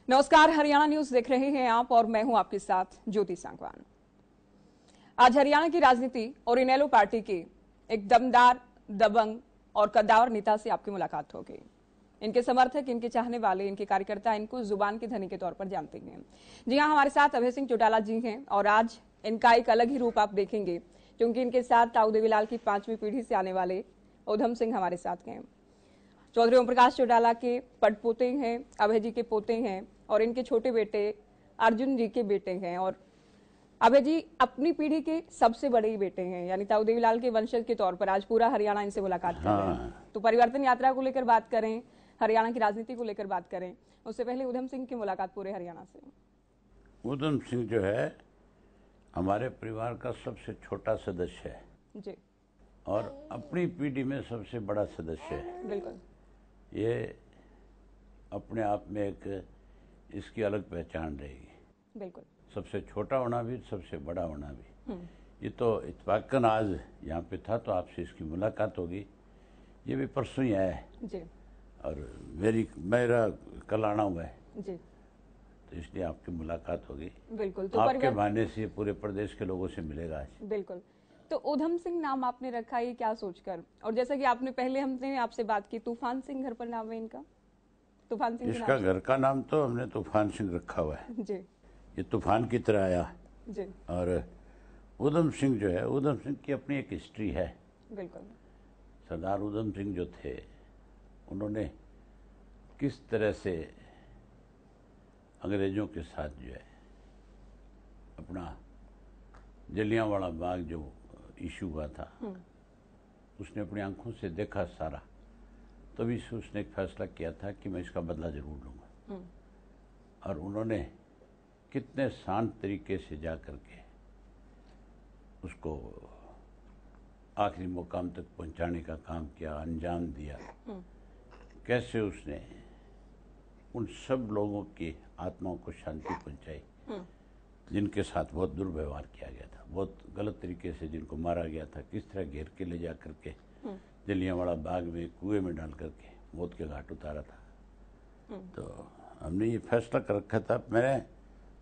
नमस्कार, हरियाणा न्यूज देख रहे हैं आप और मैं हूं आपके साथ ज्योति सांगवान। आज हरियाणा की राजनीति और इनेलो पार्टी के एक दमदार, दबंग और कद्दावर नेता से आपकी मुलाकात होगी। इनके समर्थक, इनके चाहने वाले, इनके कार्यकर्ता इनको जुबान के धनी के तौर पर जानते हैं। जी हां, हमारे साथ अभय सिंह चौटाला जी हैं और आज इनका एक अलग ही रूप आप देखेंगे, क्योंकि इनके साथ ताऊ देवीलाल की 5वीं पीढ़ी से आने वाले उधम सिंह हमारे साथ हैं। चौधरी ओम प्रकाश चौटाला के पटपोते हैं, अभय जी के पोते हैं और इनके छोटे बेटे अर्जुन जी के बेटे हैं। और अभय जी अपनी पीढ़ी के सबसे बड़े ही बेटे हैं, यानी ताऊ देवीलाल के वंशज के तौर पर आज पूरा हरियाणा इनसे मुलाकात कर रहे हैं। तो परिवर्तन यात्रा को लेकर बात करें, हरियाणा की राजनीति को लेकर बात करें, उससे पहले उधम सिंह की मुलाकात पूरे हरियाणा से। उधम सिंह जो है हमारे परिवार का सबसे छोटा सदस्य है जी, और अपनी पीढ़ी में सबसे बड़ा सदस्य है। बिल्कुल। ये अपने आप में एक इसकी अलग पहचान रहेगी। बिल्कुल। सबसे छोटा होना भी, सबसे बड़ा होना भी। ये तो इत्फाकन आज यहाँ पे था तो आपसे इसकी मुलाकात होगी। ये भी परसों ही आया है जी, और मेरा कल आना हुआ है, जी, तो इसलिए आपकी मुलाकात होगी। बिल्कुल। तो आपके बहाने से पूरे प्रदेश के लोगों से मिलेगा आज। बिल्कुल। तो उधम सिंह नाम आपने रखा ये क्या सोचकर? और जैसा कि आपने पहले हमने आपसे बात की, तूफान सिंह घर पर नाम है इनका, तूफान सिंह इसका घर का नाम तो हमने तूफान सिंह रखा हुआ है। जी, ये तूफान की तरह आया। जी, और उधम सिंह जो है, उधम सिंह की अपनी एक हिस्ट्री है। बिल्कुल। सरदार उधम सिंह जो थे, उन्होंने किस तरह से अंग्रेजों के साथ जो है अपना जलियांवाला बाग जो इशू हुआ था, उसने अपनी आंखों से देखा सारा, तभी से उसने एक फैसला किया था कि मैं इसका बदला जरूर लूंगा। और उन्होंने कितने शांत तरीके से जा करके उसको आखिरी मुकाम तक पहुंचाने का काम किया, अंजाम दिया। कैसे उसने उन सब लोगों की आत्माओं को शांति पहुंचाई जिनके साथ बहुत दुर्व्यवहार किया गया था, बहुत गलत तरीके से जिनको मारा गया था, किस तरह घेर के ले जा करके जलियांवाला बाग में कुएं में डाल करके मौत के घाट उतारा था। तो हमने ये फैसला कर रखा था। मैंने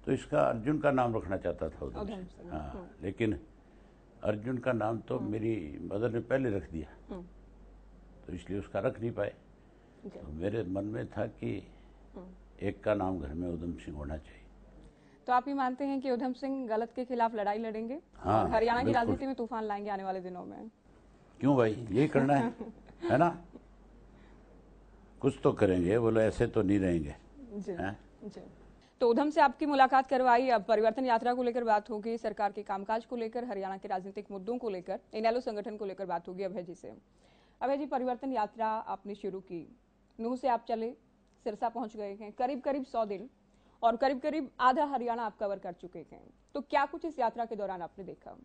तो इसका अर्जुन का नाम रखना चाहता था उधम सिंह, हाँ, लेकिन अर्जुन का नाम तो मेरी मदर ने पहले रख दिया, तो इसलिए उसका रख नहीं पाए। तो मेरे मन में था कि एक का नाम घर में उधम सिंह होना चाहिए। तो आप ये मानते हैं कि उधम सिंह गलत के खिलाफ लड़ाई लड़ेंगे? हाँ, और हरियाणा की राजनीति में तूफान लाएंगे आने वाले दिनों में? क्यों भाई, यही करना है ना? कुछ तो करेंगे, बोले ऐसे तो नहीं रहेंगे। जी, जी। तो उधम से आपकी मुलाकात करवाई, अब परिवर्तन यात्रा को लेकर बात होगी, सरकार के कामकाज को लेकर, हरियाणा के राजनीतिक मुद्दों को लेकर, इनेलो संगठन को लेकर बात होगी अभय जी से। अभय जी, परिवर्तन यात्रा आपने शुरू की, नूह से आप चले, सिरसा पहुंच गए हैं, करीब करीब 100 दिन और करीब करीब आधा हरियाणा आप कवर कर चुके हैं। तो क्या कुछ इस यात्रा के दौरान आपने देखा?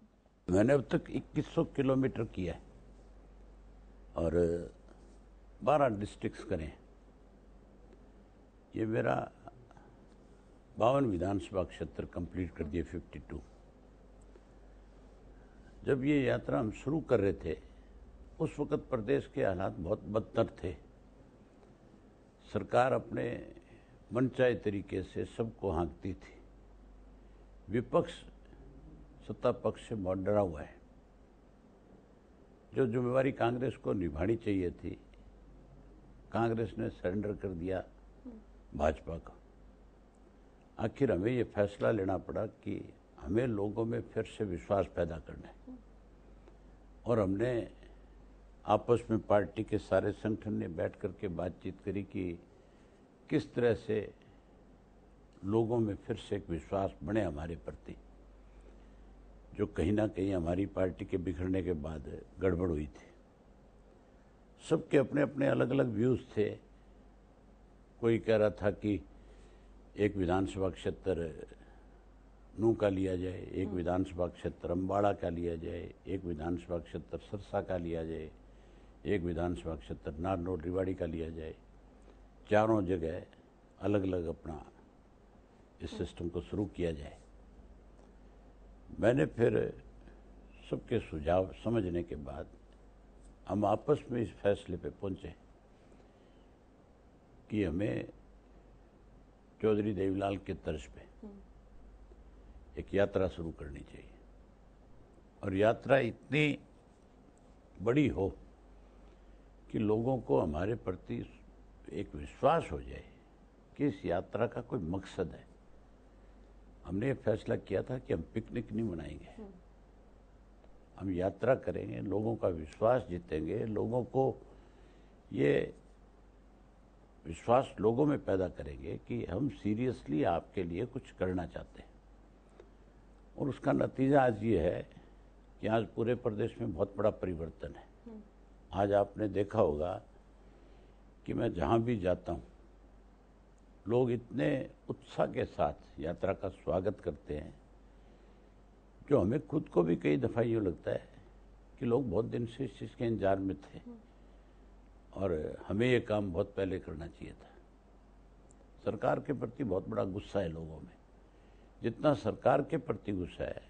मैंने अब तक 2100 किलोमीटर किया है और 12 डिस्ट्रिक्ट्स करें। ये मेरा 52 विधानसभा क्षेत्र कंप्लीट कर दिए, 52। जब ये यात्रा हम शुरू कर रहे थे, उस वक्त प्रदेश के हालात बहुत बदतर थे। सरकार अपने मनचाहे तरीके से सबको हाँकती थी। विपक्ष सत्ता पक्ष से बहुत डरा हुआ है। जो जिम्मेवारी कांग्रेस को निभानी चाहिए थी, कांग्रेस ने सरेंडर कर दिया भाजपा का। आखिर हमें ये फैसला लेना पड़ा कि हमें लोगों में फिर से विश्वास पैदा करना है। और हमने आपस में पार्टी के सारे संगठन ने बैठ करके बातचीत करी कि किस तरह से लोगों में फिर से एक विश्वास बने हमारे प्रति, जो कहीं ना कहीं हमारी पार्टी के बिखरने के बाद गड़बड़ हुई थी। सबके अपने अपने अलग अलग व्यूज थे। कोई कह रहा था कि एक विधानसभा क्षेत्र नूह का लिया जाए, एक विधानसभा क्षेत्र अम्बाड़ा का लिया जाए, एक विधानसभा क्षेत्र सिरसा का लिया जाए, एक विधानसभा क्षेत्र नारनौल रेवाड़ी का लिया जाए। चारों जगह अलग अलग अपना इस सिस्टम को शुरू किया जाए। मैंने फिर सबके सुझाव समझने के बाद हम आपस में इस फैसले पे पहुंचे कि हमें चौधरी देवीलाल के तर्ज पे एक यात्रा शुरू करनी चाहिए, और यात्रा इतनी बड़ी हो कि लोगों को हमारे प्रति एक विश्वास हो जाए कि इस यात्रा का कोई मकसद है। हमने ये फैसला किया था कि हम पिकनिक नहीं मनाएंगे, हम यात्रा करेंगे, लोगों का विश्वास जीतेंगे, लोगों को ये विश्वास लोगों में पैदा करेंगे कि हम सीरियसली आपके लिए कुछ करना चाहते हैं। और उसका नतीजा आज ये है कि आज पूरे प्रदेश में बहुत बड़ा परिवर्तन है। आज आपने देखा होगा कि मैं जहाँ भी जाता हूँ, लोग इतने उत्साह के साथ यात्रा का स्वागत करते हैं, जो हमें खुद को भी कई दफ़ा यूँ लगता है कि लोग बहुत दिन से इस चीज़ के इंतजार में थे और हमें ये काम बहुत पहले करना चाहिए था। सरकार के प्रति बहुत बड़ा गुस्सा है लोगों में। जितना सरकार के प्रति गुस्सा है,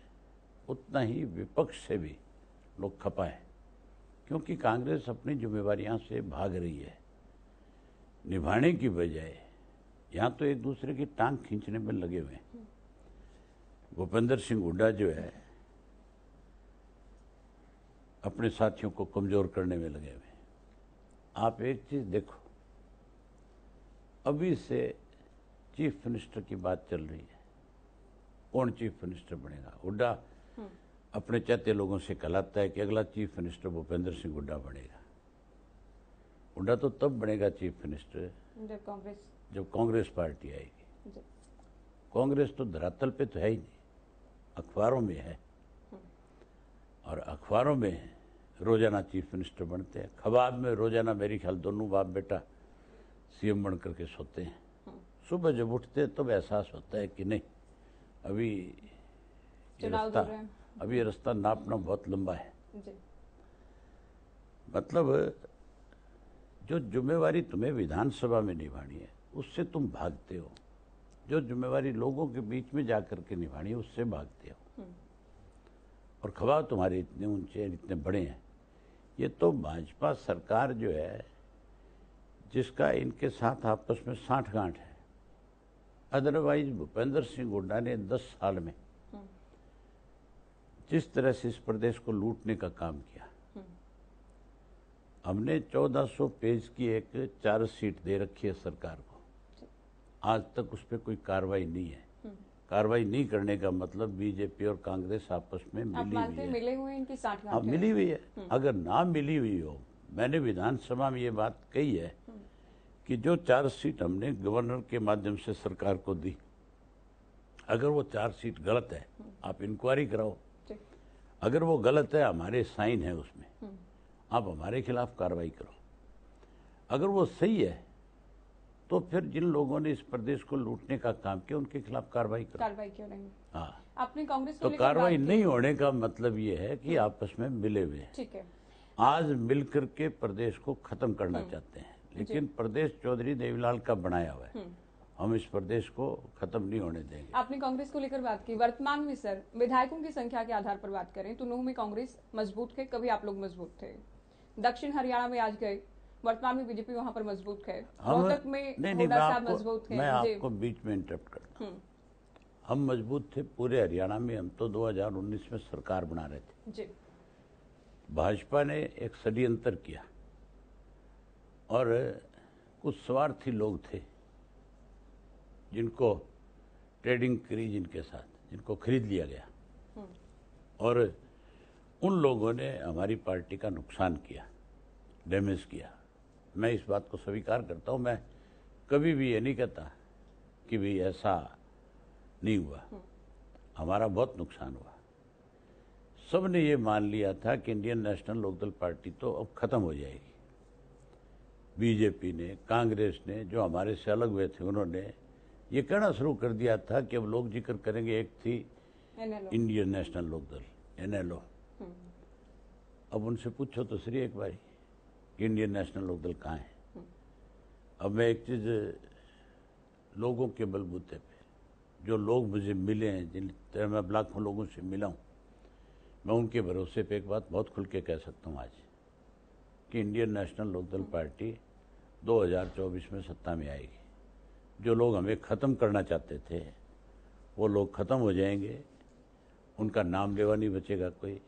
उतना ही विपक्ष से भी लोग खपा है, क्योंकि कांग्रेस अपनी जिम्मेवारियां से भाग रही है निभाने की बजाय। यहाँ तो एक दूसरे की टांग खींचने में लगे हुए हैं। भूपेंद्र सिंह हुड्डा जो है अपने साथियों को कमजोर करने में लगे हुए हैं। आप एक चीज देखो, अभी से चीफ मिनिस्टर की बात चल रही है, कौन चीफ मिनिस्टर बनेगा। हुड्डा अपने चाहते लोगों से कहलाता है कि अगला चीफ मिनिस्टर भूपेंद्र सिंह हुड्डा बनेगा। हुड्डा तो तब बनेगा चीफ मिनिस्टर जब कांग्रेस पार्टी आएगी। कांग्रेस तो धरातल पे तो है ही नहीं, अखबारों में है, और अखबारों में रोजाना चीफ मिनिस्टर बनते हैं। ख्वाब में रोजाना मेरे ख्याल दोनों बाप बेटा सीएम बन करके सोते हैं। सुबह जब उठते हैं तब एहसास होता है कि नहीं, अभी ये रास्ता नापना बहुत लंबा है। मतलब जो जिम्मेवारी तुम्हें विधानसभा में निभानी है उससे तुम भागते हो, जो जिम्मेवारी लोगों के बीच में जाकर के निभानी है उससे भागते हो, और ख्वाब तुम्हारे इतने ऊंचे इतने बड़े हैं। ये तो भाजपा सरकार जो है, जिसका इनके साथ आपस में साठगांठ है। अदरवाइज भूपेंद्र सिंह हुड्डा ने 10 साल में जिस तरह से इस प्रदेश को लूटने का काम किया, हमने 1400 पेज की एक चार्जशीट दे रखी है सरकार को, आज तक उस पर कोई कार्रवाई नहीं है। कार्रवाई नहीं करने का मतलब बीजेपी और कांग्रेस आपस में मिली हुई है। मिले हुए इनकी 60 हाँ, मिली हुई है। अगर ना मिली हुई हो, मैंने विधानसभा में ये बात कही है कि जो चार्जशीट हमने गवर्नर के माध्यम से सरकार को दी, अगर वो चार्जशीट गलत है आप इंक्वायरी कराओ, अगर वो गलत है, हमारे साइन है उसमें, आप हमारे खिलाफ कार्रवाई करो। अगर वो सही है तो फिर जिन लोगों ने इस प्रदेश को लूटने का काम किया उनके खिलाफ कार्रवाई करो। कार्रवाई क्यों नहीं? हाँ, आपने कांग्रेस तो कार्रवाई नहीं होने का मतलब ये है कि आपस में मिले हुए हैं। ठीक है, आज मिलकर के प्रदेश को खत्म करना चाहते हैं, लेकिन प्रदेश चौधरी देवीलाल का बनाया हुआ है। हम इस प्रदेश को खत्म नहीं होने देंगे। आपने कांग्रेस को लेकर बात की। वर्तमान में सर विधायकों की संख्या के आधार पर बात करें तो नूह में कांग्रेस मजबूत है, कभी आप लोग मजबूत थे। दक्षिण हरियाणा में आज गए, वर्तमान में बीजेपी वहां पर मजबूत है। रोहतक में हुड्डा साहब मजबूत है। मैं आपको बीच में इंटरप्ट करता हूं। हम मजबूत थे पूरे हरियाणा में। हम तो 2019 में सरकार बना रहे थे जी। भाजपा ने एक षड्यंत्र किया और कुछ स्वार्थी लोग थे जिनको ट्रेडिंग करी, जिनके साथ जिनको खरीद लिया गया, और उन लोगों ने हमारी पार्टी का नुकसान किया, डैमेज किया। मैं इस बात को स्वीकार करता हूं। मैं कभी भी ये नहीं कहता कि भी ऐसा नहीं हुआ, हमारा बहुत नुकसान हुआ। सब ने ये मान लिया था कि इंडियन नेशनल लोकदल पार्टी तो अब खत्म हो जाएगी। बीजेपी ने, कांग्रेस ने, जो हमारे से अलग हुए थे, उन्होंने ये कहना शुरू कर दिया था कि अब लोग जिक्र करेंगे। एक थी इंडियन नेशनल लोकदल, एनएलओ। अब उनसे पूछो तो सही एक बारी कि इंडियन नेशनल लोकदल कहाँ है। अब मैं एक चीज लोगों के बलबूते पे, जो लोग मुझे मिले हैं, जिन तरह मैं लाखों लोगों से मिला हूँ, मैं उनके भरोसे पे एक बात बहुत खुल के कह सकता हूँ आज कि इंडियन नेशनल लोकदल पार्टी 2024 में सत्ता में आएगी। जो लोग हमें ख़त्म करना चाहते थे वो लोग ख़त्म हो जाएंगे, उनका नाम लेवा नहीं बचेगा कोई,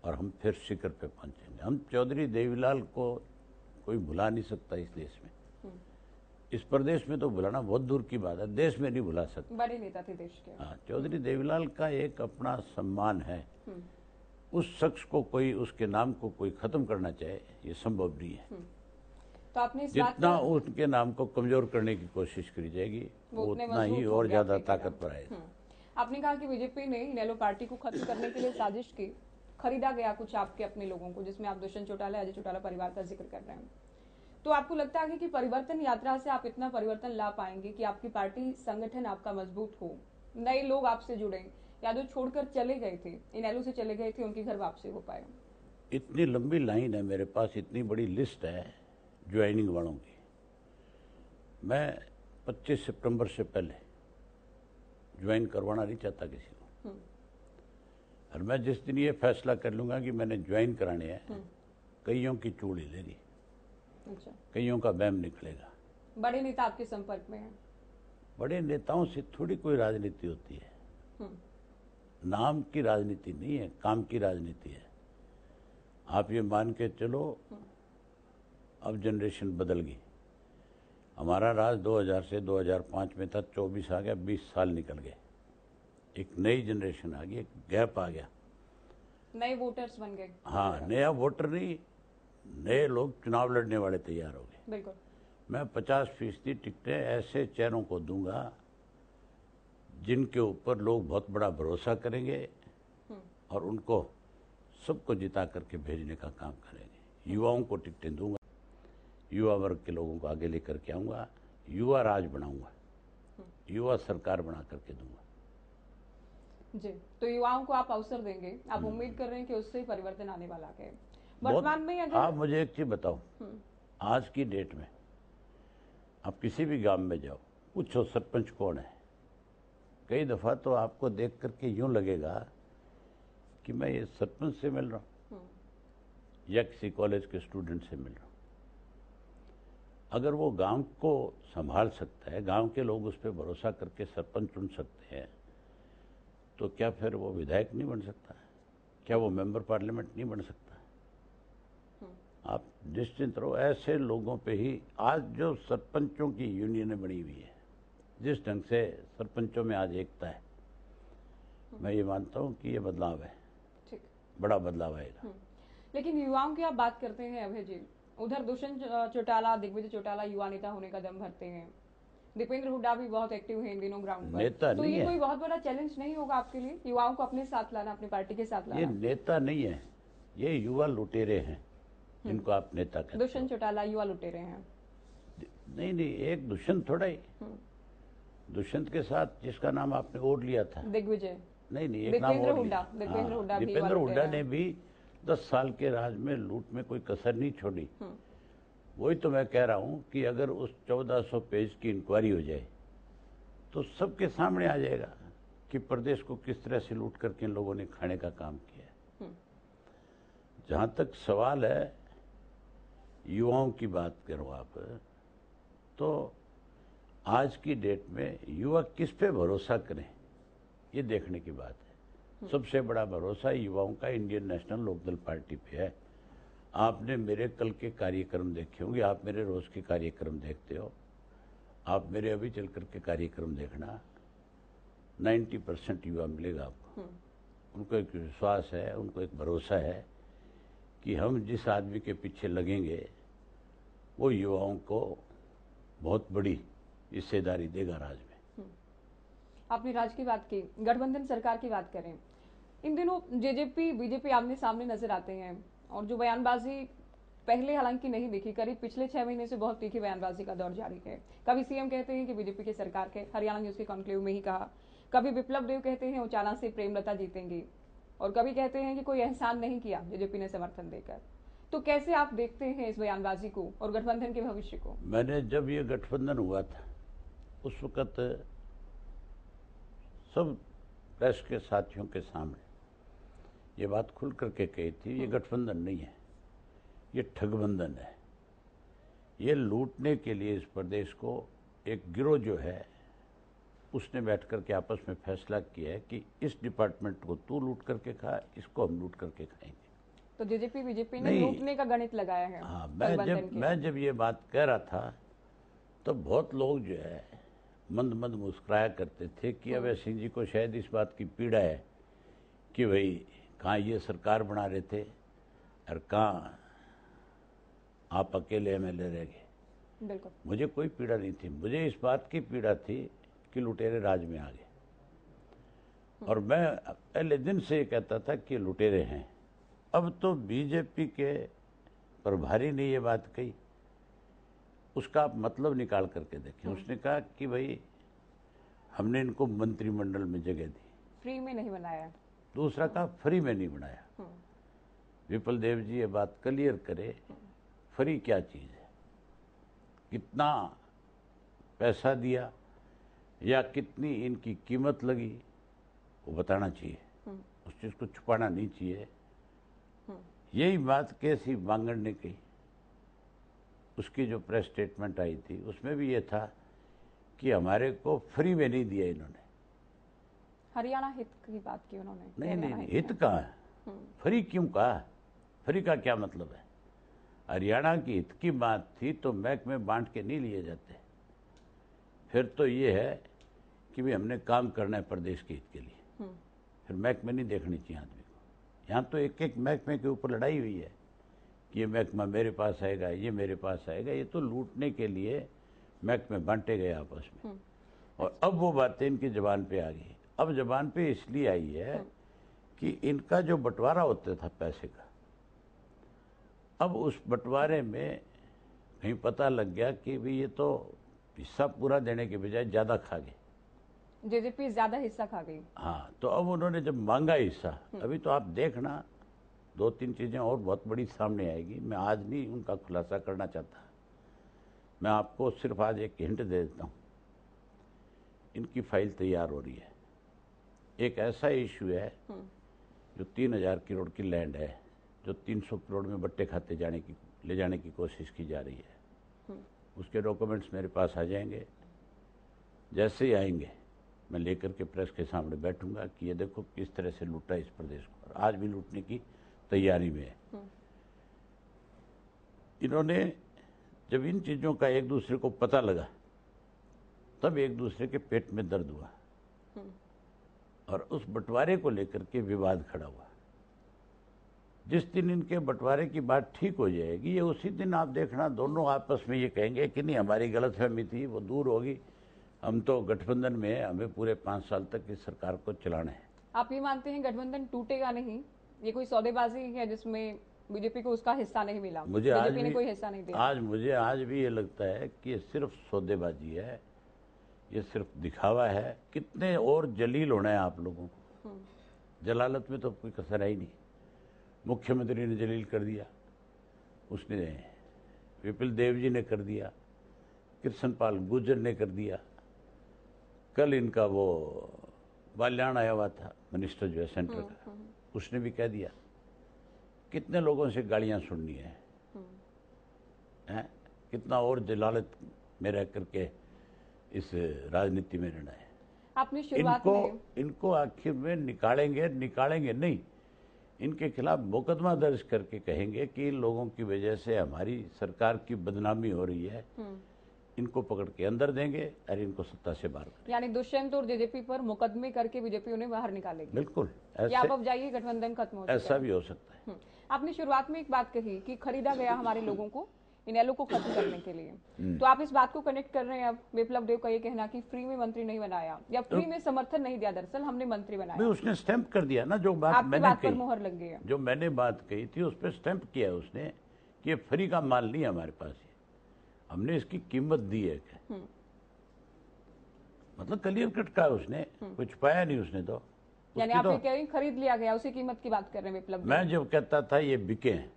और हम फिर शिखर पे पहुंचेंगे। हम चौधरी देवीलाल को कोई भुला नहीं सकता इस देश में। इस प्रदेश में तो भुलाना बहुत दूर की बात है, देश में नहीं भुला सकता। बड़े नेता थे देश के। हाँ, चौधरी देवीलाल का एक अपना सम्मान है। उस शख्स को कोई, उसके नाम को कोई खत्म करना चाहे, ये संभव नहीं है। तो आपने इस बात जितना उनके नाम को कमजोर करने की कोशिश करी जाएगी वो उतना ही और ज्यादा ताकतवर आएगा। आपने कहा कि बीजेपी ने इनेलो पार्टी को खत्म करने के लिए साजिश की, खरीदा गया कुछ आपके अपने लोगों को, जिसमें आप दुष्यंत चौटाला, अजय चौटाला परिवार का जिक्र कर रहे हैं। तो आपको लगता है कि परिवर्तन यात्रा से आप इतना परिवर्तन ला पाएंगे कि आपकी पार्टी संगठन आपका मजबूत हो, नए लोग आपसे जुड़े, या जो छोड़कर चले गए थे, इनेलो से चले गए थे, उनकी घर वापसी हो पाए? इतनी लंबी लाइन है मेरे पास, इतनी बड़ी लिस्ट है ज्वाइनिंग वालों की। मैं 25 सितंबर से पहले ज्वाइन करवाना नहीं चाहता किसी को, और मैं जिस दिन ये फैसला कर लूंगा कि मैंने ज्वाइन कराने हैं, कईयों की चूड़ी लेगी। अच्छा। कईयों का बैम निकलेगा। बड़े नेता आपके संपर्क में हैं? बड़े नेताओं से थोड़ी कोई राजनीति होती है। नाम की राजनीति नहीं है, काम की राजनीति है। आप ये मान के चलो, अब जनरेशन बदल गई। हमारा राज 2000 से 2005 में था, 24 आ गया, 20 साल निकल गए। एक नई जनरेशन आ गई, एक गैप आ गया, नए वोटर्स बन गए। हाँ, नया वोटर नहीं, नए लोग चुनाव लड़ने वाले तैयार हो गए। बिल्कुल। मैं 50% टिकटें ऐसे चेहरों को दूंगा जिनके ऊपर लोग बहुत बड़ा भरोसा करेंगे और उनको सबको जिता करके भेजने का काम करेंगे। युवाओं को टिकटें दूंगा, युवा वर्ग के लोगों को आगे लेकर के आऊंगा, युवा राज बनाऊंगा, युवा सरकार बना करके दूंगा। जी, तो युवाओं को आप अवसर देंगे, आप उम्मीद कर रहे हैं कि उससे परिवर्तन आने वाला है। वर्तमान में अगर आप मुझे एक चीज बताओ, आज की डेट में आप किसी भी गांव में जाओ, पूछो सरपंच कौन है, कई दफा तो आपको देख करके यूं लगेगा कि मैं ये सरपंच से मिल रहा हूं या किसी कॉलेज के स्टूडेंट से मिल रहा हूं। अगर वो गांव को संभाल सकता है, गांव के लोग उस पर भरोसा करके सरपंच चुन सकते हैं, तो क्या फिर वो विधायक नहीं बन सकता? क्या वो मेंबर पार्लियामेंट नहीं बन सकता? आप निश्चिंत रहो, ऐसे लोगों पे ही आज जो सरपंचों की यूनियनें बनी हुई है, जिस ढंग से सरपंचों में आज एकता है, मैं ये मानता हूँ कि ये बदलाव है। ठीक, बड़ा बदलाव आएगा। लेकिन युवाओं की आप बात करते हैं अभय जी, उधर दुष्यंत चौटाला, दिग्विजय चौटाला युवा नेता होने का दम भरते हैं, दीपेंद्र हुड्डा भी बहुत एक्टिव है इन दिनों ग्राउंड पर। नेता तो नहीं ये है। कोई बहुत बड़ा चैलेंज नहीं होगा आपके लिए, युवाओं को अपने साथ लाना, अपनी पार्टी के साथ ये लाना? नेता नहीं है, ये युवा लुटेरे हैं जिनको आप नेता कहते हो। दुष्यंत चौटाला युवा लुटेरे हैं? नहीं नहीं, एक दुष्यंत थोड़ा ही, दुष्यंत के साथ जिसका नाम आपने ओढ़ लिया था, दिग्विजय, नहीं नहीं, एक नाम और लिया। दीपेंद्र हुड्डा भी दीपेंद्र हुड्डा ने भी 10 साल के राज में लूट में कोई कसर नहीं छोड़ी। वही तो मैं कह रहा हूं कि अगर उस 1400 पेज की इंक्वायरी हो जाए तो सबके सामने आ जाएगा कि प्रदेश को किस तरह से लूट करके इन लोगों ने खाने का काम किया। जहां तक सवाल है युवाओं की बात करो आप, तो आज की डेट में युवा किस पे भरोसा करें, ये देखने की बात है। सबसे बड़ा भरोसा युवाओं का इंडियन नेशनल लोकदल पार्टी पे है। आपने मेरे कल के कार्यक्रम देखे होंगे, आप मेरे रोज के कार्यक्रम देखते हो, आप मेरे अभी चल करके कार्यक्रम देखना, 90% युवा मिलेगा आपको। उनको एक विश्वास है, उनको एक भरोसा है कि हम जिस आदमी के पीछे लगेंगे वो युवाओं को बहुत बड़ी हिस्सेदारी देगा राज में। आपने राज की बात की, गठबंधन सरकार की बात करें, इन दिनों जेजेपी बीजेपी आमने सामने नजर आते हैं, और जो बयानबाजी पहले हालांकि नहीं दिखी, करीब पिछले 6 महीने से बहुत तीखी बयानबाजी का दौर जारी है। कभी सीएम कहते हैं कि बीजेपी की सरकार के, हरियाणा न्यूज के कॉन्क्लेव में ही कहा, कभी विप्लव देव कहते हैं उचाला से प्रेमलता जीतेंगी, और कभी कहते हैं कि कोई एहसान नहीं किया जेजेपी ने समर्थन देकर। तो कैसे आप देखते हैं इस बयानबाजी को और गठबंधन के भविष्य को? मैंने जब ये गठबंधन हुआ था उस वक्त सब प्रेस के साथियों के सामने ये बात खुल करके कही थी, ये गठबंधन नहीं है, ये ठगबंधन है। ये लूटने के लिए इस प्रदेश को एक गिरोह जो है उसने बैठ करके आपस में फैसला किया है कि इस डिपार्टमेंट को तू लूट करके खा, इसको हम लूट करके खाएंगे। तो जेजेपी बीजेपी ने नहीं। लूटने का गणित लगाया है। हाँ, गठबंधन के। मैं जब ये बात कह रहा था तो बहुत लोग जो है मंद मंद मुस्कुराया करते थे कि अभय सिंह जी को शायद इस बात की पीड़ा है कि भाई कहाँ ये सरकार बना रहे थे और कहाँ आप अकेले एमएलए रह गए। बिल्कुल। मुझे कोई पीड़ा नहीं थी, मुझे इस बात की पीड़ा थी कि लुटेरे राज में आ गए। और मैं पहले दिन से ये कहता था कि लुटेरे हैं। अब तो बीजेपी के प्रभारी ने ये बात कही, उसका आप मतलब निकाल करके देखें। उसने कहा कि भाई हमने इनको मंत्रिमंडल में जगह दी, फ्री में नहीं बनाया। दूसरा कहा फ्री में नहीं बनाया। विपुल देव जी ये बात क्लियर करे, फ्री क्या चीज़ है, कितना पैसा दिया या कितनी इनकी कीमत लगी, वो बताना चाहिए। उस चीज़ को छुपाना नहीं चाहिए। यही बात कैसी मांगड़ ने कही, उसकी जो प्रेस स्टेटमेंट आई थी उसमें भी ये था कि हमारे को फ्री में नहीं दिया इन्होंने। हरियाणा हित की बात की उन्होंने। नहीं, हित कहाँ है, फ्री क्यों कहा, फ्री का क्या मतलब है। हरियाणा की हित की बात थी तो महकमे बांट के नहीं लिए जाते। फिर तो ये है कि भाई हमने काम करना है प्रदेश के हित के लिए, फिर महकमे नहीं देखनी चाहिए आदमी को। यहाँ तो एक एक महकमे के ऊपर लड़ाई हुई है कि ये महकमा मेरे पास आएगा, ये मेरे पास आएगा। ये तो लूटने के लिए महकमे बांटे गए आपस में। और अब वो बातें इनकी जबान पे आ गई। अब जबान पे इसलिए आई है कि इनका जो बंटवारा होता था पैसे का, अब उस बंटवारे में कहीं पता लग गया कि भाई ये तो हिस्सा पूरा देने के बजाय ज़्यादा खा गए, जेजेपी ज्यादा हिस्सा खा गई। हाँ, तो अब उन्होंने जब मांगा हिस्सा, अभी तो आप देखना 2-3 चीज़ें और बहुत बड़ी सामने आएगी। मैं आज नहीं उनका खुलासा करना चाहता, मैं आपको सिर्फ आज एक हिंट दे देता हूँ। इनकी फाइल तैयार हो रही है। एक ऐसा इशू है जो 3000 करोड़ की लैंड है, जो 300 करोड़ में बट्टे खाते ले जाने की कोशिश की जा रही है। उसके डॉक्यूमेंट्स मेरे पास आ जाएंगे। जैसे ही आएंगे मैं लेकर के प्रेस के सामने बैठूंगा कि ये देखो किस तरह से लूटा इस प्रदेश को, और आज भी लूटने की तैयारी में है। इन्होंने जब इन चीज़ों का एक दूसरे को पता लगा तब एक दूसरे के पेट में दर्द हुआ और उस बंटवारे को लेकर के विवाद खड़ा हुआ। जिस दिन इनके बंटवारे की बात ठीक हो जाएगी, ये उसी दिन आप देखना दोनों आपस में ये कहेंगे कि नहीं हमारी गलतफहमी थी, वो दूर होगी, हम तो गठबंधन में है, हमें पूरे 5 साल तक इस सरकार को चलाना है। आप ये मानते हैं गठबंधन टूटेगा नहीं, ये कोई सौदेबाजी है जिसमें बीजेपी को उसका हिस्सा नहीं मिला, मुझे आज बीजेपी ने कोई हिस्सा नहीं दिया? मुझे आज भी ये लगता है कि ये सिर्फ सौदेबाजी है, ये सिर्फ दिखावा है। कितने और जलील होना है आप लोगों को, जलालत में तो कोई कसर है ही नहीं। मुख्यमंत्री ने जलील कर दिया, उसने विपुल देव जी ने कर दिया, कृष्णपाल गुर्जर ने कर दिया, कल इनका वो बाल्याण आया हुआ था मिनिस्टर जो है सेंटर का, उसने भी कह दिया। कितने लोगों से गालियां सुननी है, कितना और जलालत में रह करके इस राजनीति में रहना है। आपने शुरुआत में इनको आखिर में निकालेंगे नहीं, इनके खिलाफ मुकदमा दर्ज करके कहेंगे कि इन लोगों की वजह से हमारी सरकार की बदनामी हो रही है, इनको पकड़ के अंदर देंगे और इनको सत्ता से बाहर करेंगे। यानी दुष्यंत और जेजेपी पर मुकदमे करके बीजेपी उन्हें बाहर निकालेगी। बिल्कुल, आप अब जाइए, गठबंधन खत्म हो चुका है। ऐसा भी हो सकता है। आपने शुरुआत में एक बात कही कि खरीदा गया हमारे लोगों को इनेलो को खत्म करने के लिए, तो आप इस बात को कनेक्ट कर रहे हैं अब विप्लव देव का ये कहना कि फ्री में मंत्री नहीं बनाया या फ्री में समर्थन नहीं दिया, दरअसल हमने मंत्री बनाया। उसने स्टैंप कर दिया ना, जो बात आपकी मैंने बात कही, पर मोहर लग गई है। जो मैंने बात कही थी उस पर स्टैंप किया उसने कि ये फ्री का माल नहीं है हमारे पास, ये हमने इसकी कीमत दी है। मतलब क्लियर कट कहा उसने, कुछ पाया नहीं उसने तो। यानी आप ये कह रहे हैं खरीद लिया गया, उसी कीमत की बात कर रहे हैं विप्लव देव। मैं जब कहता था ये बिके हैं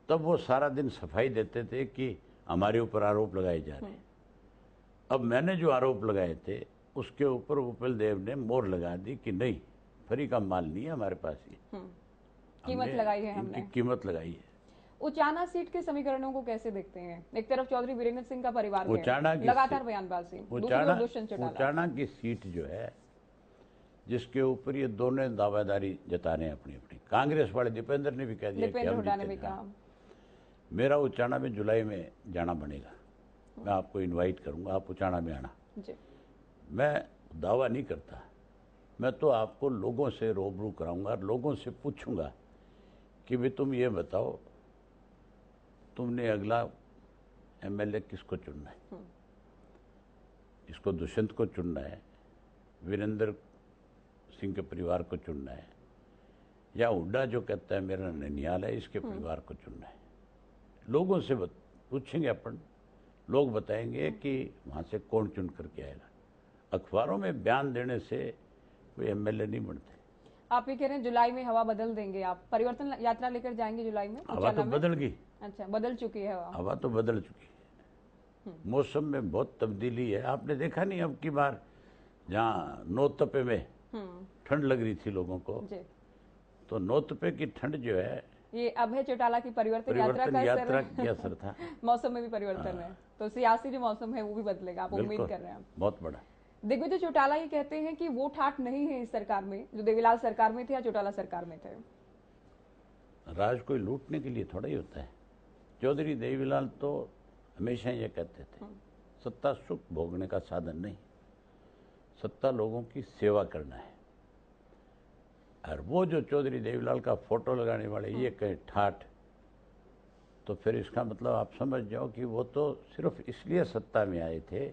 तब वो सारा दिन सफाई देते थे कि हमारे ऊपर आरोप लगाए जा रहे हैं। अब मैंने जो आरोप लगाए थे उसके ऊपर विपुल देव ने मोहर लगा दी कि नहीं, फ्री का माल नहीं है हमारे पास, ये कीमत लगाई है हमने, कीमत लगाई है। उचाना सीट के समीकरणों को कैसे देखते हैं? एक तरफ चौधरी वीरेंद्र सिंह का परिवार उचाना की लगातार बयानबाजी, दूसरी ओर दुष्यंत चौटाला। उचाना की सीट जो है जिसके ऊपर ये दोनों दावेदारी जता रहे हैं अपनी अपनी, कांग्रेस वाले दीपेंद्र ने भी कह दिया कि हम हुड्डा ने भी जीतेंगे। कहा मेरा उचाना में जुलाई में जाना बनेगा, मैं आपको इनवाइट करूंगा, आप उचाना में आना। जी। मैं दावा नहीं करता, मैं तो आपको लोगों से रूबरू कराऊंगा, लोगों से पूछूंगा कि भाई तुम ये बताओ तुमने अगला एमएलए किसको चुनना है? इसको दुष्यंत को चुनना है, वीरेंद्र सिंह के परिवार को चुनना है, या हुड्डा जो कहता है मेरा ननियाल है इसके परिवार को चुनना है? लोगों से पूछेंगे अपन, लोग बताएंगे कि वहाँ से कौन चुन करके आएगा। अखबारों में बयान देने से कोई एमएलए नहीं बनते। आप ये कह रहे हैं जुलाई में हवा बदल देंगे, आप परिवर्तन यात्रा लेकर जाएंगे जुलाई में? हवा तो बदल गई। अच्छा, बदल चुकी है हवा तो बदल चुकी है। मौसम में बहुत तब्दीली है। आपने देखा नहीं अब की बार जहाँ नौतपे में ठंड लग रही थी लोगों को, तो नौतपे की ठंड जो है ये अभय चौटाला की परिवर्तन यात्रा का असर था। मौसम में भी परिवर्तन है, तो सियासी जो मौसम है वो भी बदलेगा, आप उम्मीद कर रहे हैं? बहुत बड़ा। दिग्विजय चौटाला ये कहते हैं कि वो ठाठ नहीं है इस सरकार में जो देवीलाल सरकार में थे या चौटाला सरकार में थे। राज कोई लूटने के लिए थोड़ा ही होता है। चौधरी देवीलाल तो हमेशा ये कहते थे सत्ता सुख भोगने का साधन नहीं, सत्ता लोगों की सेवा करना है। और वो जो चौधरी देवीलाल का फोटो लगाने वाले ये कहे ठाठ, तो फिर इसका मतलब आप समझ जाओ कि वो तो सिर्फ इसलिए सत्ता में आए थे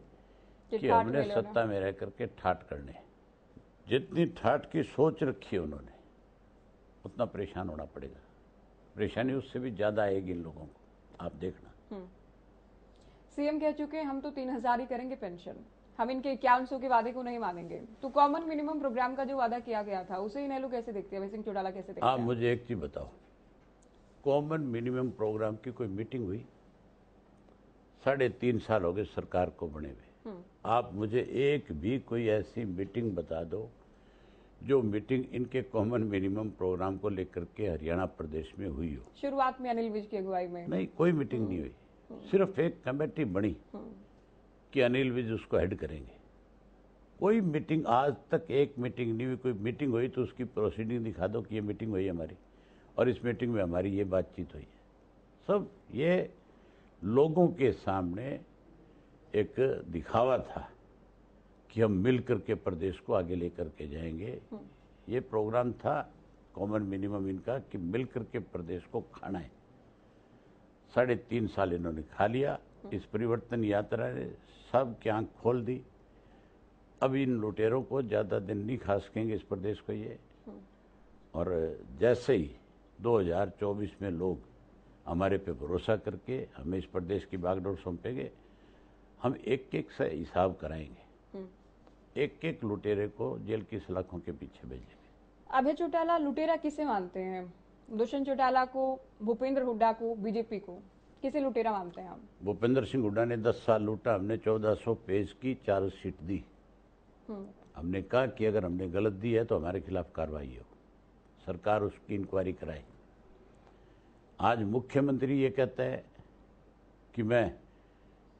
कि हमने सत्ता में रह करके ठाठ करने। जितनी ठाठ की सोच रखी है उन्होंने उतना परेशान होना पड़ेगा। परेशानी उससे भी ज्यादा आएगी इन लोगों को, आप देखना। सीएम कह चुके हैं हम तो 3000 ही करेंगे पेंशन, हम इनके 5100 के वादे को नहीं मानेंगे। तो कॉमन मिनिमम प्रोग्राम का जो वादा किया गया था उसे इनेलो कैसे देखते हैं, सिंह चौटाला कैसे देखते हैं? आप मुझे एक चीज बताओ, कॉमन मिनिमम प्रोग्राम की कोई मीटिंग हुई? 3.5 साल हो गए सरकार को बने हुए। आप मुझे एक भी कोई ऐसी मीटिंग बता दो जो मीटिंग इनके कॉमन मिनिमम प्रोग्राम को लेकर के हरियाणा प्रदेश में हुई हो। शुरुआत में अनिल विज की अगुवाई में नहीं, कोई मीटिंग नहीं हुई। सिर्फ एक कमेटी बनी कि अनिल विज उसको हेड करेंगे। कोई मीटिंग आज तक एक मीटिंग नहीं हुई। कोई मीटिंग हुई तो उसकी प्रोसीडिंग दिखा दो कि ये मीटिंग हुई हमारी और इस मीटिंग में हमारी ये बातचीत हुई है। सब ये लोगों के सामने एक दिखावा था कि हम मिल करके प्रदेश को आगे लेकर के जाएंगे। ये प्रोग्राम था कॉमन मिनिमम इनका कि मिल करके प्रदेश को खाना है। 3.5 साल इन्होंने खा लिया। इस परिवर्तन यात्रा ने सब की आंख खोल दी। अब इन लुटेरों को ज्यादा दिन नहीं खा सकेंगे इस प्रदेश को ये। और जैसे ही 2024 में लोग हमारे पे भरोसा करके हमें इस प्रदेश की बागडोर सौंपेंगे, हम एक एक से हिसाब कराएंगे, एक एक लुटेरे को जेल की सलाखों के पीछे भेजेंगे। अभय चौटाला लुटेरा किसे मानते हैं? दुष्यंत चौटाला को, भूपेंद्र हुड्डा को, बीजेपी को, किसे लुटेरा मानते हैं हम? भूपेंद्र सिंह हुड्डा ने 10 साल लूटा, हमने 1400 पेज की चार्जशीट दी। हमने कहा कि अगर हमने गलत दी है तो हमारे खिलाफ कार्रवाई हो, सरकार उसकी इंक्वायरी कराए। आज मुख्यमंत्री ये कहता है कि मैं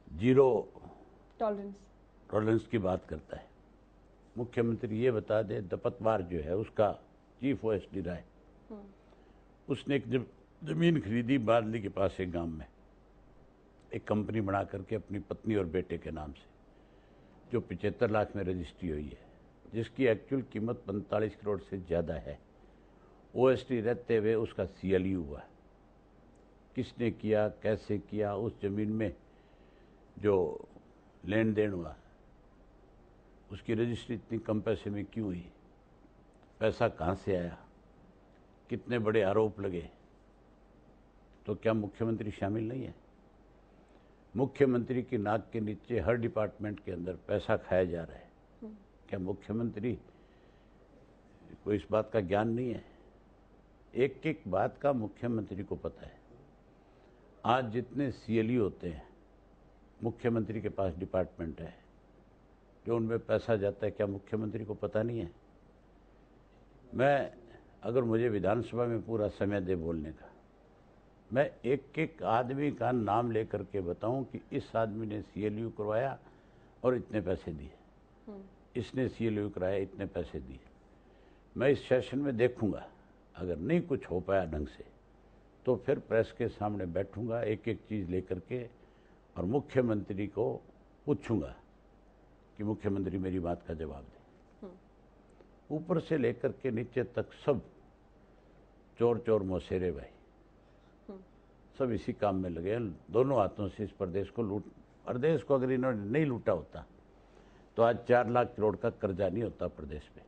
जीरो टॉलरेंस की बात करता है। मुख्यमंत्री ये बता दे दपतवार जो है उसका चीफ ओएसडी रहा है, उसने एक जमीन खरीदी बादली के पास एक गांव में, एक कंपनी बना करके अपनी पत्नी और बेटे के नाम से, जो 75 लाख में रजिस्ट्री हुई है, जिसकी एक्चुअल कीमत 45 करोड़ से ज़्यादा है। ओएसडी रहते हुए उसका सीएलयू हुआ। किसने किया, कैसे किया, उस जमीन में जो लेन देन हुआ उसकी रजिस्ट्री इतनी कम पैसे में क्यों हुई, पैसा कहाँ से आया, कितने बड़े आरोप लगे, तो क्या मुख्यमंत्री शामिल नहीं है? मुख्यमंत्री की नाक के नीचे हर डिपार्टमेंट के अंदर पैसा खाया जा रहा है। क्या मुख्यमंत्री को इस बात का ज्ञान नहीं है? एक एक बात का मुख्यमंत्री को पता है। आज जितने सीएलयू होते हैं, मुख्यमंत्री के पास डिपार्टमेंट है, जो उनमें पैसा जाता है, क्या मुख्यमंत्री को पता नहीं है? मैं अगर मुझे विधानसभा में पूरा समय दे बोलने का मैं एक एक आदमी का नाम लेकर के बताऊं कि इस आदमी ने CLU करवाया और इतने पैसे दिए, इसने CLU कराया, इतने पैसे दिए। मैं इस सेशन में देखूंगा, अगर नहीं कुछ हो पाया ढंग से तो फिर प्रेस के सामने बैठूंगा एक एक चीज़ लेकर के और मुख्यमंत्री को पूछूंगा कि मुख्यमंत्री मेरी बात का जवाब दे। ऊपर से लेकर के नीचे तक सब चोर चोर मौसेरे भाई, सब इसी काम में लगे हैं। दोनों हाथों से इस प्रदेश को लूट, प्रदेश को अगर इन्होंने नहीं लूटा होता तो आज 4 लाख करोड़ का कर्जा नहीं होता प्रदेश में।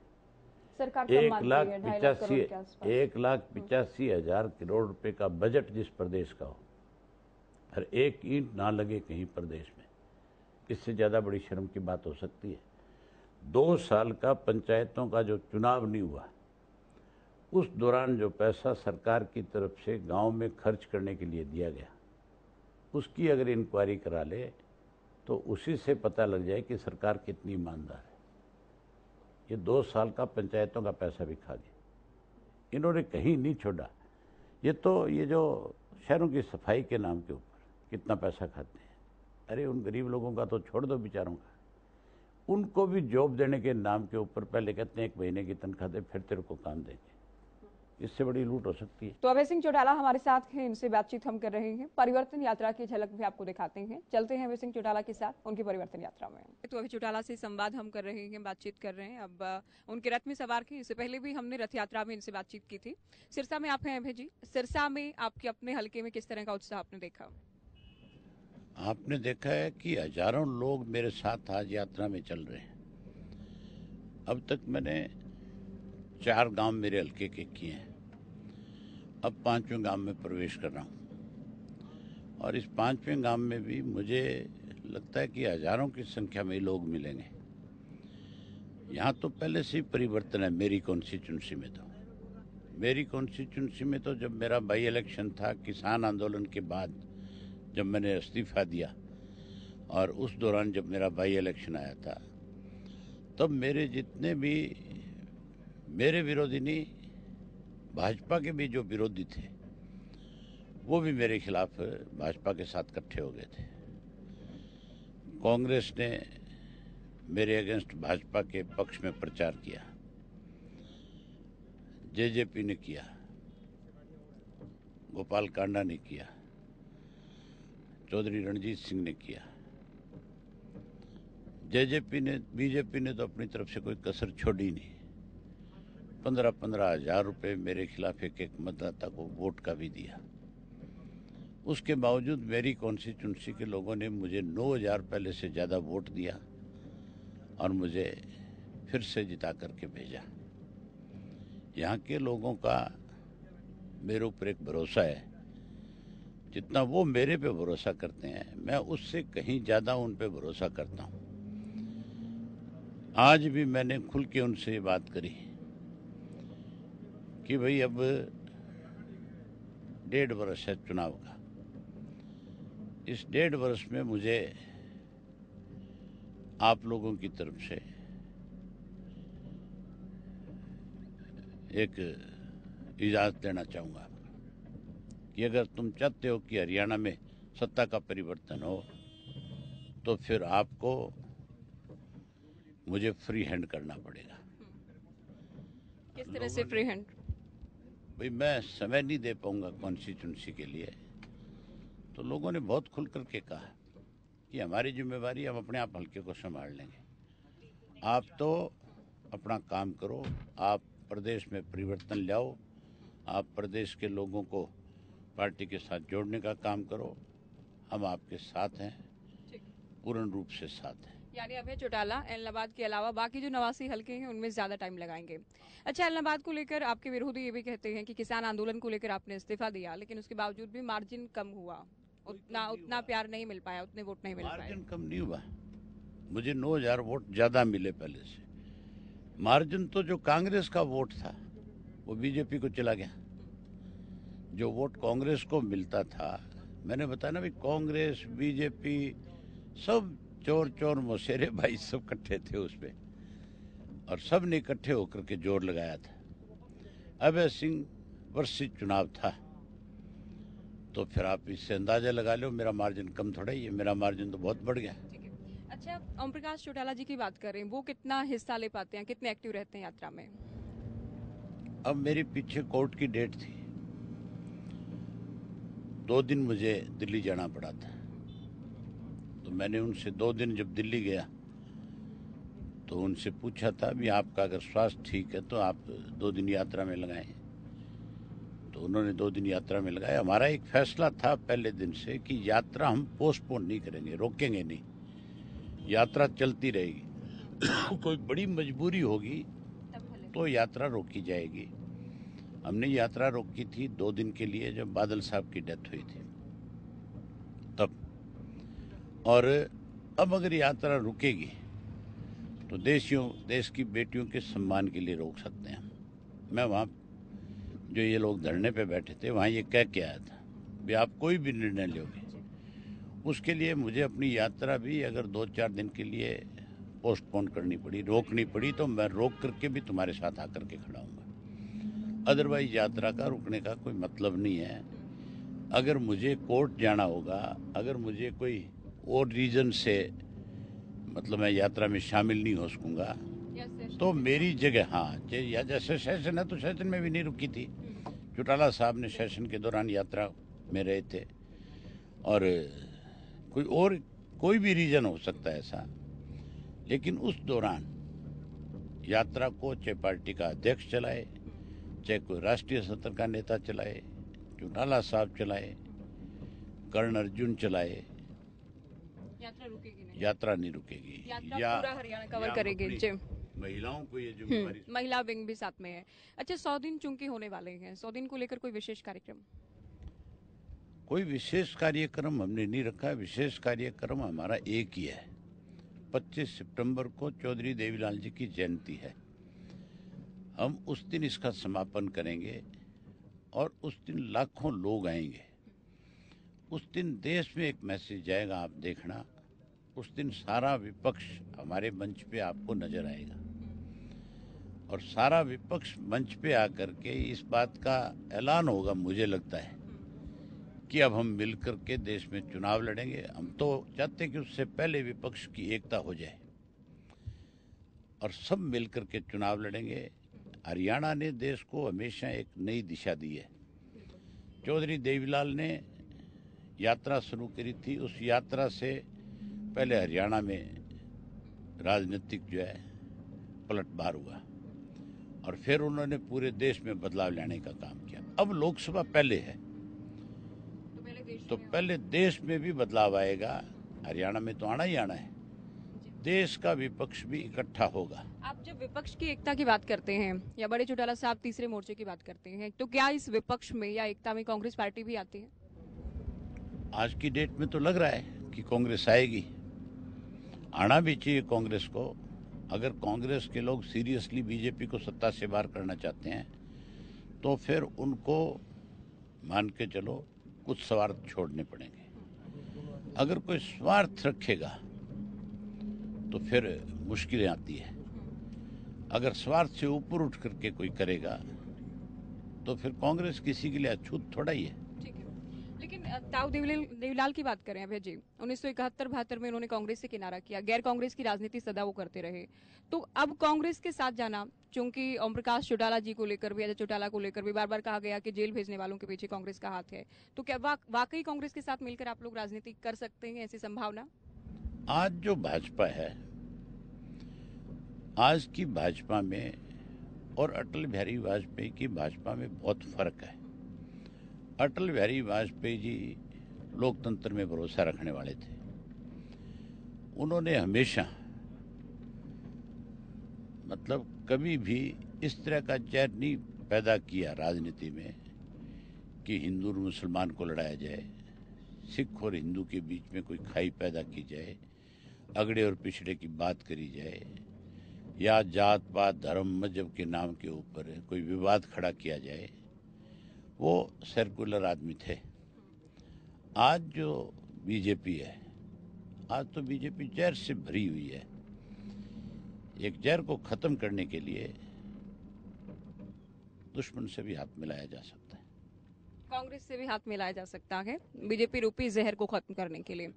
सरकार 1,85,000 करोड़ रुपए का बजट जिस प्रदेश का हो, हर एक ईंट ना लगे कहीं प्रदेश में, इससे ज़्यादा बड़ी शर्म की बात हो सकती है? 2 साल का पंचायतों का जो चुनाव नहीं हुआ, उस दौरान जो पैसा सरकार की तरफ से गांव में खर्च करने के लिए दिया गया, उसकी अगर इंक्वायरी करा ले तो उसी से पता लग जाए कि सरकार कितनी ईमानदार है। ये 2 साल का पंचायतों का पैसा भी खा गए, इन्होंने कहीं नहीं छोड़ा। ये जो शहरों की सफाई के नाम के ऊपर कितना पैसा खाते हैं, अरे उन गरीब लोगों का तो छोड़ दो बेचारों का, उनको भी जॉब देने के नाम के ऊपर पहले कहते हैं 1 महीने की तनख्वाह दे फिर तेरे को काम देंगे। इससे बड़ी लूट हो सकती है? तो अभय सिंह चौटाला हमारे साथ हैं, इनसे बातचीत हम कर रहे हैं। परिवर्तन यात्रा की झलक भी आपको दिखाते हैं, चलते हैं अभय सिंह चौटाला के साथ उनकी परिवर्तन यात्रा में। तो अभय चौटाला से संवाद हम कर रहे हैं, बातचीत कर रहे हैं। अब उनके रथ में सवार थे, इससे पहले भी हमने रथ यात्रा में इनसे बातचीत की थी। सिरसा में आप हैं अभय जी, सिरसा में आपके अपने हल्के में किस तरह का उत्साह आपने देखा? आपने देखा है कि हजारों लोग मेरे साथ आज यात्रा में चल रहे हैं। अब तक मैंने 4 गांव मेरे हल्के के किए हैं, अब 5वें गांव में प्रवेश कर रहा हूं और इस 5वें गांव में भी मुझे लगता है कि हजारों की संख्या में लोग मिलेंगे। यहाँ तो पहले से ही परिवर्तन है मेरी कॉन्स्टिट्यूंसी में। मेरी कॉन्स्टिट्यूंसी में तो जब मेरा बाई इलेक्शन था किसान आंदोलन के बाद, जब मैंने इस्तीफा दिया और उस दौरान जब मेरा बाई इलेक्शन आया था, तब मेरे जितने भी मेरे विरोधी नहीं, भाजपा के भी जो विरोधी थे वो भी मेरे खिलाफ भाजपा के साथ इकट्ठे हो गए थे। कांग्रेस ने मेरे अगेंस्ट भाजपा के पक्ष में प्रचार किया, जेजेपी ने किया, गोपाल कांडा ने किया, चौधरी रणजीत सिंह ने किया। बीजेपी ने तो अपनी तरफ से कोई कसर छोड़ी नहीं। 15-15 हजार रुपये मेरे खिलाफ एक मतदाता को वोट का भी दिया। उसके बावजूद मेरी कॉन्स्टिट्यूंसी के लोगों ने मुझे 9,000 पहले से ज़्यादा वोट दिया और मुझे फिर से जिता करके भेजा। यहाँ के लोगों का मेरे ऊपर एक भरोसा है, जितना वो मेरे पे भरोसा करते हैं मैं उससे कहीं ज़्यादा उन पे भरोसा करता हूँ। आज भी मैंने खुल के उनसे ये बात करी कि भाई अब 1.5 वर्ष है चुनाव का, इस 1.5 वर्ष में मुझे आप लोगों की तरफ से एक इजाज़त देना चाहूँगा कि अगर तुम चाहते हो कि हरियाणा में सत्ता का परिवर्तन हो तो फिर आपको मुझे फ्री हैंड करना पड़ेगा। किस तरह से फ्री हैंड? भाई मैं समय नहीं दे पाऊंगा कॉन्स्टिट्यूंसी के लिए, तो लोगों ने बहुत खुल करके कहा कि हमारी जिम्मेवारी, हम अपने आप हल्के को संभाल लेंगे, आप तो अपना काम करो, आप प्रदेश में परिवर्तन लाओ, आप प्रदेश के लोगों को पार्टी के साथ जोड़ने का काम करो, हम आपके साथ हैं, पूर्ण रूप से साथ हैं। यानी अभय चौटाला एलनाबाद के अलावा बाकी जो 89 हल्के हैं उनमें ज्यादा टाइम लगाएंगे। अच्छा, एलनाबाद को लेकर आपके विरोधी ये भी कहते हैं कि किसान आंदोलन को लेकर आपने इस्तीफा दिया, लेकिन उसके बावजूद भी मार्जिन कम हुआ, उतना प्यार नहीं मिल पाया, उतने वोट नहीं मिल पाए। मार्जिन कम नहीं हुआ, मुझे 9,000 वोट ज्यादा मिले पहले से। मार्जिन तो जो कांग्रेस का वोट था वो बीजेपी को चला गया। जो वोट कांग्रेस को मिलता था, मैंने बताया ना भाई, कांग्रेस बीजेपी सब चोर चोर मौसेरे भाई सब इकट्ठे थे उसपे, और सब ने इकट्ठे होकर के जोर लगाया था। अभय सिंह वर्षित चुनाव था तो फिर आप इससे अंदाजा लगा लो मेरा मार्जिन कम थोड़ा ही है, मेरा मार्जिन तो बहुत बढ़ गया। ठीक है। अच्छा, ओम प्रकाश चौटाला जी की बात करें, वो कितना हिस्सा ले पाते हैं, कितने एक्टिव रहते हैं यात्रा में? अब मेरे पीछे कोर्ट की डेट थी, 2 दिन मुझे दिल्ली जाना पड़ा था, तो मैंने उनसे 2 दिन जब दिल्ली गया तो उनसे पूछा था भी आपका अगर स्वास्थ्य ठीक है तो आप 2 दिन यात्रा में लगाएं। तो उन्होंने 2 दिन यात्रा में लगाए। हमारा एक फैसला था पहले दिन से कि यात्रा हम पोस्टपोन नहीं करेंगे, रोकेंगे नहीं, यात्रा चलती रहेगी। कोई बड़ी मजबूरी होगी तो यात्रा रोकी जाएगी। हमने यात्रा रोकी थी 2 दिन के लिए जब बादल साहब की डेथ हुई थी तब। और अब अगर यात्रा रुकेगी तो देश की बेटियों के सम्मान के लिए रोक सकते हैं। मैं वहाँ जो ये लोग धरने पे बैठे थे वहाँ ये कह के आया था भी आप कोई भी निर्णय लोगे उसके लिए मुझे अपनी यात्रा भी अगर 2-4 दिन के लिए पोस्टपोन करनी पड़ी, रोकनी पड़ी, तो मैं रोक करके भी तुम्हारे साथ आकर के खड़ा हूँगा। अदरवाइज यात्रा का रुकने का कोई मतलब नहीं है। अगर मुझे कोर्ट जाना होगा, अगर मुझे कोई और रीजन से मतलब मैं यात्रा में शामिल नहीं हो सकूँगा तो मेरी जगह, हाँ, या जैसे सेशन है तो सेशन में भी नहीं रुकी थी। चौटाला साहब ने सेशन के दौरान यात्रा में रहे थे और कोई भी रीजन हो सकता है ऐसा, लेकिन उस दौरान यात्रा को चाहे पार्टी का अध्यक्ष चलाए, चाहे कोई राष्ट्रीय सत्र का नेता चलाए, चौटाला साहब चलाए, कर्ण अर्जुन चलाए, यात्रा रुकेगी नहीं, यात्रा नहीं रुकेगी। यात्रा पूरा हरियाणा कवर करेगी जी। महिलाओं को ये जिम्मेदारी, महिला विंग भी साथ में है। अच्छा, 100 दिन चूंकि होने वाले हैं, 100 दिन को लेकर कोई विशेष कार्यक्रम? कोई विशेष कार्यक्रम हमने नहीं रखा है। विशेष कार्यक्रम हमारा एक ही है, 25 सितंबर को चौधरी देवीलाल जी की जयंती है। हम उस दिन इसका समापन करेंगे और उस दिन लाखों लोग आएंगे। उस दिन देश में एक मैसेज जाएगा, आप देखना, उस दिन सारा विपक्ष हमारे मंच पे आपको नजर आएगा और सारा विपक्ष मंच पे आकर के इस बात का ऐलान होगा, मुझे लगता है, कि अब हम मिलकर के देश में चुनाव लड़ेंगे। हम तो चाहते हैं कि उससे पहले विपक्ष की एकता हो जाए और सब मिलकर के चुनाव लड़ेंगे। हरियाणा ने देश को हमेशा एक नई दिशा दी है। चौधरी देवीलाल ने यात्रा शुरू करी थी, उस यात्रा से पहले हरियाणा में राजनीतिक जो है पलटवार हुआ और फिर उन्होंने पूरे देश में बदलाव लाने का काम किया। अब लोकसभा पहले है तो पहले देश में भी बदलाव आएगा। हरियाणा में तो आना ही आना है। देश का विपक्ष भी इकट्ठा होगा। आप जब विपक्ष की एकता की बात करते हैं या बड़े चौटाला साहब तीसरे मोर्चे की बात करते हैं, तो क्या इस विपक्ष में या एकता में कांग्रेस पार्टी भी आती है? आज की डेट में तो लग रहा है कि कांग्रेस आएगी। आना भी चाहिए कांग्रेस को। अगर कांग्रेस के लोग सीरियसली बीजेपी को सत्ता से बाहर करना चाहते हैं तो फिर उनको मान के चलो कुछ स्वार्थ छोड़ने पड़ेंगे। अगर कोई स्वार्थ रखेगा तो फिर मुश्किलें आती है। अगर स्वार्थ से ऊपर उठ करके कोई करेगा तो फिर कांग्रेस किसी के लिए अछूत थोड़ा ही है। लेकिन ताऊ देवीलाल की बात करें अभय जी, 1971-72 में उन्होंने कांग्रेस से किनारा किया, गैर कांग्रेस की राजनीति सदा वो करते रहे। तो अब कांग्रेस के साथ जाना, चूंकि ओम प्रकाश चौटाला जी को लेकर भी, अजय चौटाला को लेकर भी बार बार कहा गया कि जेल भेजने वालों के पीछे कांग्रेस का हाथ है, तो क्या वाकई कांग्रेस के साथ मिलकर आप लोग राजनीति कर सकते हैं, ऐसी संभावना? आज जो भाजपा है, आज की भाजपा में और अटल बिहारी वाजपेयी की भाजपा में बहुत फर्क है। अटल बिहारी वाजपेयी जी लोकतंत्र में भरोसा रखने वाले थे। उन्होंने हमेशा मतलब कभी भी इस तरह का जहर नहीं पैदा किया राजनीति में कि हिंदू और मुसलमान को लड़ाया जाए, सिख और हिंदू के बीच में कोई खाई पैदा की जाए, अगड़े और पिछड़े की बात करी जाए, या जात पात धर्म मजहब के नाम के ऊपर कोई विवाद खड़ा किया जाए। वो सर्कुलर आदमी थे। आज जो बीजेपी है, आज तो बीजेपी जहर से भरी हुई है। एक जहर को खत्म करने के लिए दुश्मन से भी हाथ मिलाया जा सकता है। कांग्रेस से भी हाथ मिलाया जा सकता है बीजेपी रूपी जहर को खत्म करने के लिए।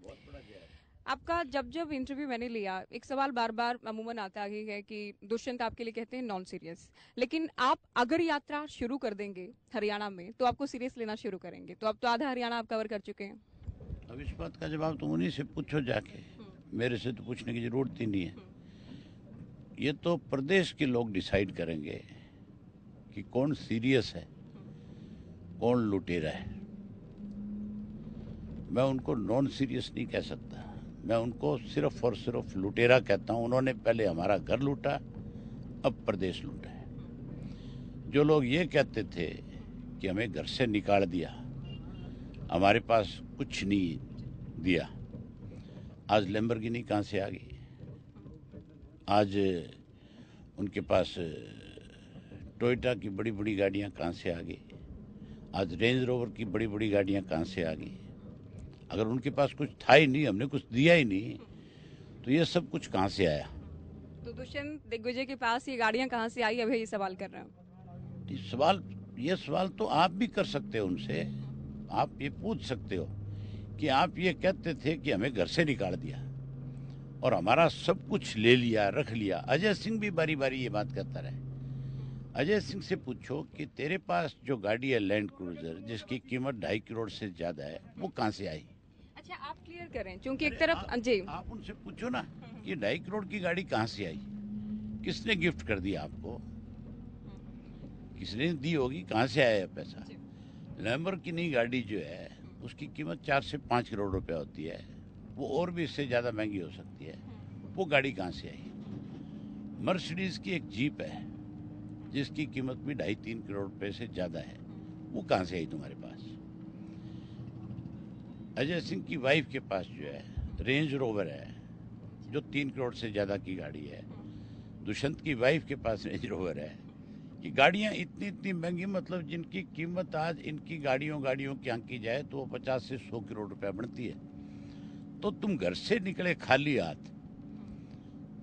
आपका जब जब इंटरव्यू मैंने लिया, एक सवाल बार बार अमूमन आता ही है कि दुष्यंत आपके लिए कहते हैं नॉन सीरियस, लेकिन आप अगर यात्रा शुरू कर देंगे हरियाणा में तो आपको सीरियस लेना शुरू करेंगे। तो अब तो आधा हरियाणा आप कवर कर चुके हैं। अब इस बात का जवाब तो उन्हीं से पूछो जाके, मेरे से तो पूछने की जरूरत ही नहीं है। ये तो प्रदेश के लोग डिसाइड करेंगे कि कौन सीरियस है, कौन लुटेरा है। मैं उनको नॉन सीरियस नहीं कह सकता, मैं उनको सिर्फ और सिर्फ लुटेरा कहता हूं। उन्होंने पहले हमारा घर लूटा, अब प्रदेश लूटा है। जो लोग ये कहते थे कि हमें घर से निकाल दिया, हमारे पास कुछ नहीं दिया, आज लैम्बोर्गिनी कहाँ से आ गई? आज उनके पास टोयोटा की बड़ी बड़ी गाड़ियाँ कहाँ से आ गई? आज रेंज रोवर की बड़ी बड़ी गाड़ियाँ कहाँ से आ गई? अगर उनके पास कुछ था ही नहीं, हमने कुछ दिया ही नहीं, तो ये सब कुछ कहाँ से आया? तो दुष्यंत दिग्विजय के पास ये गाड़ियां कहाँ से आई, अभी ये सवाल कर रहे हैं। ये सवाल तो आप भी कर सकते हो उनसे। आप ये पूछ सकते हो कि आप ये कहते थे कि हमें घर से निकाल दिया और हमारा सब कुछ ले लिया, रख लिया। अजय सिंह भी बारी बारी ये बात कहता रहे। अजय सिंह से पूछो कि तेरे पास जो गाड़ी है लैंड क्रूजर, जिसकी कीमत 2.5 करोड़ से ज्यादा है, वो कहाँ से आई? अच्छा, आप क्लियर करें, क्योंकि एक तरफ जी आप उनसे पूछो ना कि 2.5 करोड़ की गाड़ी कहाँ से आई, किसने गिफ्ट कर दिया आपको, किसने दी होगी, कहाँ से आया पैसा? लैम्बोर्गिनी गाड़ी जो है उसकी कीमत 4 से 5 करोड़ रुपया होती है, वो और भी इससे ज्यादा महंगी हो सकती है। वो गाड़ी कहाँ से आई? मर्सिडीज की एक जीप है जिसकी कीमत भी 2.5-3 करोड़ रुपए से ज्यादा है, वो कहाँ से आई तुम्हारे पास? अजय सिंह की वाइफ के पास जो है रेंज रोवर है जो 3 करोड़ से ज्यादा की गाड़ी है। दुष्यंत की वाइफ के पास रेंज रोवर है। ये गाड़ियां इतनी इतनी महंगी, मतलब जिनकी कीमत आज इनकी गाड़ियों की आंकी जाए तो 50 से 100 करोड़ रुपया बनती है। तो तुम घर से निकले खाली हाथ,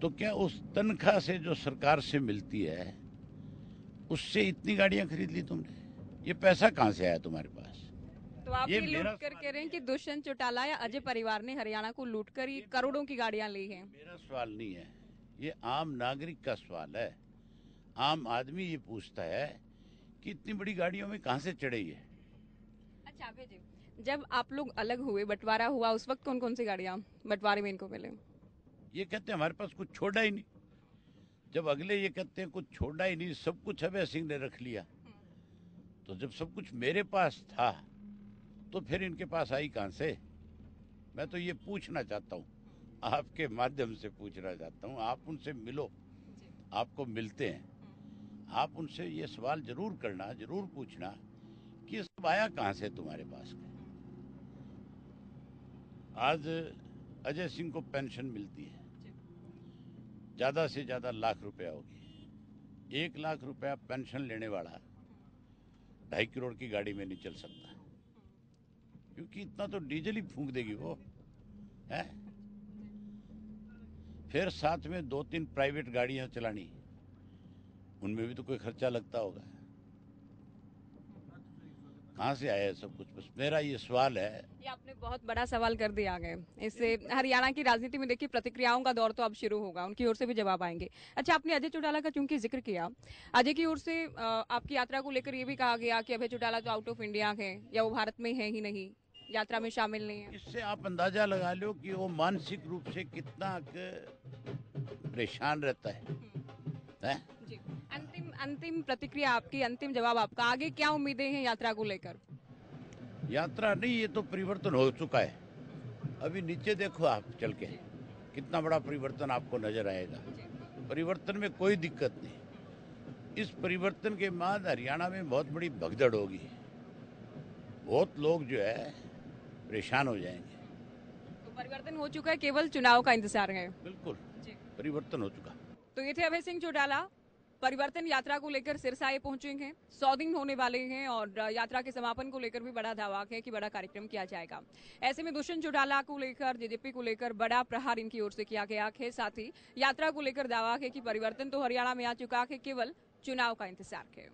तो क्या उस तनख्वाह से जो सरकार से मिलती है उससे इतनी गाड़ियां खरीद ली तुमने? ये पैसा कहाँ से आया तुम्हारे पास? तो आप ये लूट कर कह रहे हैं कि दुष्यंत चौटाला या अजय परिवार ने हरियाणा को लूट कर ही करोड़ों की गाड़ियां ली हैं। मेरा सवाल नहीं है, ये आम नागरिक का सवाल है। आम आदमी ये पूछता है कि इतनी बड़ी गाड़ियों में कहाँ से चढ़े ये? अच्छा अभय जी, जब आप लोग अलग हुए, बंटवारा हुआ, उस वक्त कौन कौन सी गाड़ियां बंटवारे में इनको मिले? ये कहते हैं हमारे पास कुछ छोड़ा ही नहीं। जब अगले ये कहते हैं कुछ छोड़ा ही नहीं, सब कुछ अभय सिंह ने रख लिया, तो जब सब कुछ मेरे पास था तो फिर इनके पास आई कहां से? मैं तो ये पूछना चाहता हूँ, आपके माध्यम से पूछना चाहता हूँ। आप उनसे मिलो, आपको मिलते हैं, आप उनसे ये सवाल जरूर करना, जरूर पूछना कि ये सब आया कहां से तुम्हारे पास? आज अजय सिंह को पेंशन मिलती है, ज्यादा से ज्यादा लाख रुपया होगी। 1 लाख रुपया पेंशन लेने वाला 2.5 करोड़ की गाड़ी में नहीं चल सकता, क्योंकि इतना तो डीजल ही फूंक देगी वो है। फिर साथ में 2-3 प्राइवेट गाड़ियां चलानी, उनमें भी तो कोई खर्चा लगता होगा। कहाँ से आया सब कुछ? बस मेरा ये सवाल है। ये आपने बहुत बड़ा सवाल कर दिया आगे। इससे हरियाणा की राजनीति में देखिए प्रतिक्रियाओं का दौर तो अब शुरू होगा, उनकी ओर से भी जवाब आएंगे। अच्छा, आपने अजय चौटाला का चूंकि जिक्र किया, अजय की ओर से आपकी यात्रा को लेकर ये भी कहा गया कि अभय चौटाला तो आउट ऑफ इंडिया है या वो भारत में है ही नहीं, यात्रा में शामिल नहीं है। इससे आप अंदाजा लगा लो कि वो मानसिक रूप से कितना परेशान रहता है? जी, अंतिम प्रतिक्रिया आपकी, अंतिम जवाब आपका, आगे क्या उम्मीदें हैं यात्रा को लेकर? यात्रा नहीं, ये तो परिवर्तन हो चुका है। अभी नीचे देखो आप चल के, कितना बड़ा परिवर्तन आपको नजर आएगा। परिवर्तन में कोई दिक्कत नहीं। इस परिवर्तन के बाद हरियाणा में बहुत बड़ी भगदड़ होगी, बहुत लोग जो है परेशान हो जाएंगे। तो परिवर्तन हो चुका है, केवल चुनाव का इंतजार है। बिल्कुल परिवर्तन हो चुका। तो ये थे अभय सिंह चौटाला, परिवर्तन यात्रा को लेकर सिरसा ये पहुंचे हैं। 100 दिन होने वाले हैं और यात्रा के समापन को लेकर भी बड़ा दावा है कि बड़ा कार्यक्रम किया जाएगा। ऐसे में दुष्यंत चौटाला को लेकर, जेजेपी को लेकर बड़ा प्रहार इनकी ओर से किया गया है। साथ ही यात्रा को लेकर दावा है कि परिवर्तन तो हरियाणा में आ चुका है, केवल चुनाव का इंतजार है।